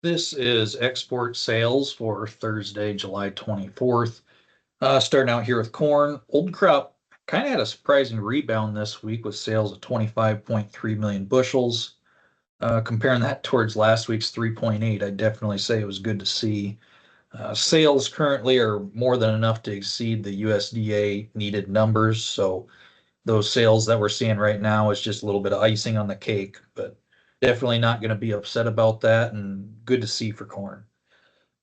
This is export sales for Thursday, July 24th. Starting out here with corn. Old crop kind of had a surprising rebound this week with sales of 25.3 million bushels. Comparing that towards last week's 3.8, I'd definitely say it was good to see. Sales currently are more than enough to exceed the USDA needed numbers. So those sales that we're seeing right now is just a little bit of icing on the cake, but definitely not going to be upset about that and good to see for corn.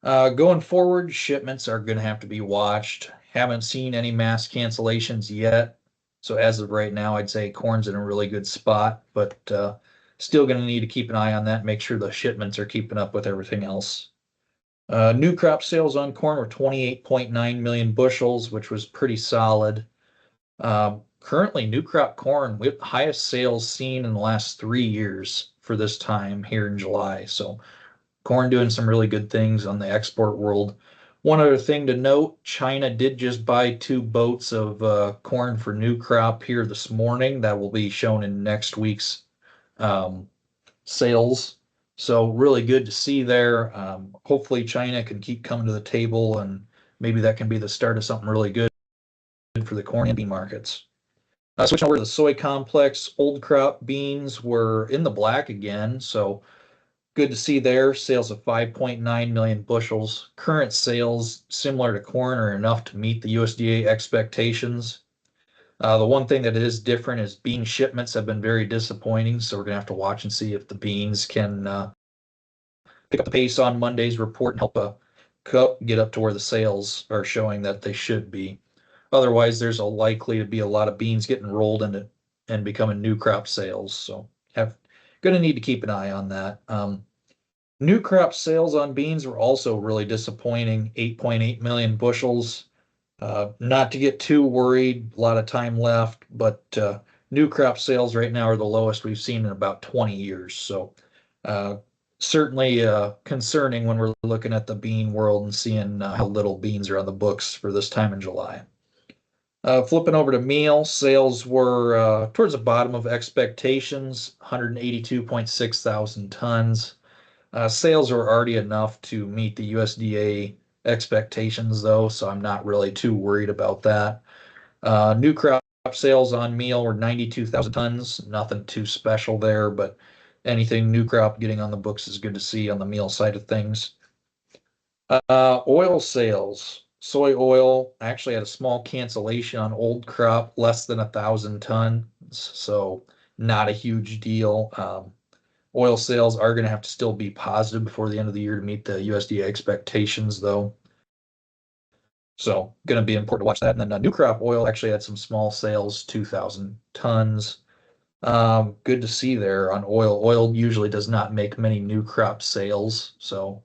Going forward, shipments are going to have to be watched. Haven't seen any mass cancellations yet. So as of right now, I'd say corn's in a really good spot, but still going to need to keep an eye on that, make sure the shipments are keeping up with everything else. New crop sales on corn were 28.9 million bushels, which was pretty solid. Currently, new crop corn with highest sales seen in the last 3 years for this time here in July. So corn doing some really good things on the export world. One other thing to note, China did just buy 2 boats of corn for new crop here this morning. That will be shown in next week's um, sales. So really good to see there. Hopefully China can keep coming to the table and maybe that can be the start of something really good for the corn and bean markets. Switching over to the soy complex, old crop beans were in the black again, so good to see there. Sales of 5.9 million bushels. Current sales, similar to corn, are enough to meet the USDA expectations. The one thing that is different is bean shipments have been very disappointing, so we're gonna have to watch and see if the beans can pick up the pace on Monday's report and help get up to where the sales are showing that they should be. Otherwise, there's a likely to be a lot of beans getting rolled into and becoming new crop sales. So have gonna need to keep an eye on that. New crop sales on beans were also really disappointing, 8.8 million bushels. Not to get too worried, a lot of time left, but new crop sales right now are the lowest we've seen in about 20 years. So uh, certainly concerning when we're looking at the bean world and seeing how little beans are on the books for this time in July. Flipping over to meal, sales were towards the bottom of expectations, 182.6 thousand tons. Sales are already enough to meet the USDA expectations, though, so I'm not really too worried about that. New crop sales on meal were 92,000 tons, nothing too special there, but anything new crop getting on the books is good to see on the meal side of things. Oil sales. Soy oil actually had a small cancellation on old crop, less than 1,000 tons, so not a huge deal. Oil sales are going to have to still be positive before the end of the year to meet the USDA expectations, though. So going to be important to watch that. And then new crop oil actually had some small sales, 2,000 tons. Good to see there on oil. Oil usually does not make many new crop sales, so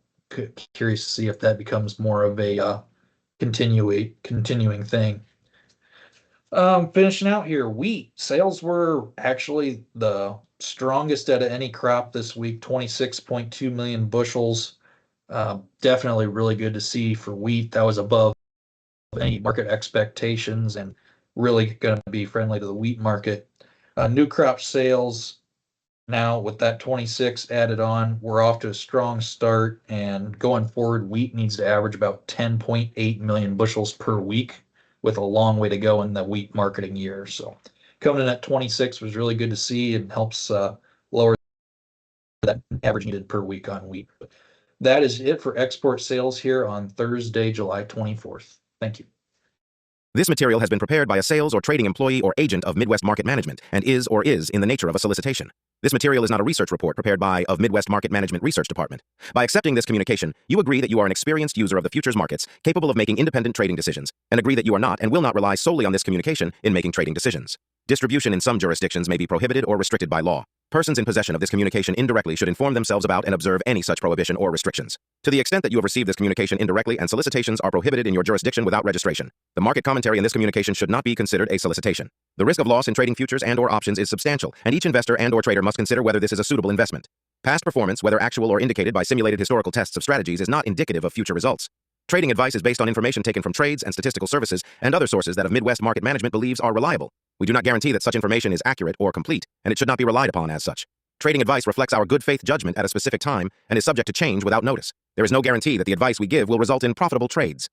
curious to see if that becomes more of a continuing thing. Finishing out here, wheat sales were actually the strongest out of any crop this week, 26.2 million bushels. Definitely really good to see for wheat. That was above any market expectations and really going to be friendly to the wheat market. New crop sales now with that 26 added on, we're off to a strong start. And going forward, wheat needs to average about 10.8 million bushels per week with a long way to go in the wheat marketing year. So coming in at 26 was really good to see and helps lower that average needed per week on wheat. But that is it for export sales here on Thursday, July 24th. Thank you. This material has been prepared by a sales or trading employee or agent of Midwest Market Management and is or is in the nature of a solicitation. This material is not a research report prepared by of Midwest Market Management Research Department. By accepting this communication, you agree that you are an experienced user of the futures markets, capable of making independent trading decisions, and agree that you are not and will not rely solely on this communication in making trading decisions. Distribution in some jurisdictions may be prohibited or restricted by law. Persons in possession of this communication indirectly should inform themselves about and observe any such prohibition or restrictions. To the extent that you have received this communication indirectly and solicitations are prohibited in your jurisdiction without registration, the market commentary in this communication should not be considered a solicitation. The risk of loss in trading futures and/or options is substantial, and each investor and/or trader must consider whether this is a suitable investment. Past performance, whether actual or indicated by simulated historical tests of strategies, is not indicative of future results. Trading advice is based on information taken from trades and statistical services and other sources that of Midwest Market Management believes are reliable. We do not guarantee that such information is accurate or complete, and it should not be relied upon as such. Trading advice reflects our good faith judgment at a specific time and is subject to change without notice. There is no guarantee that the advice we give will result in profitable trades.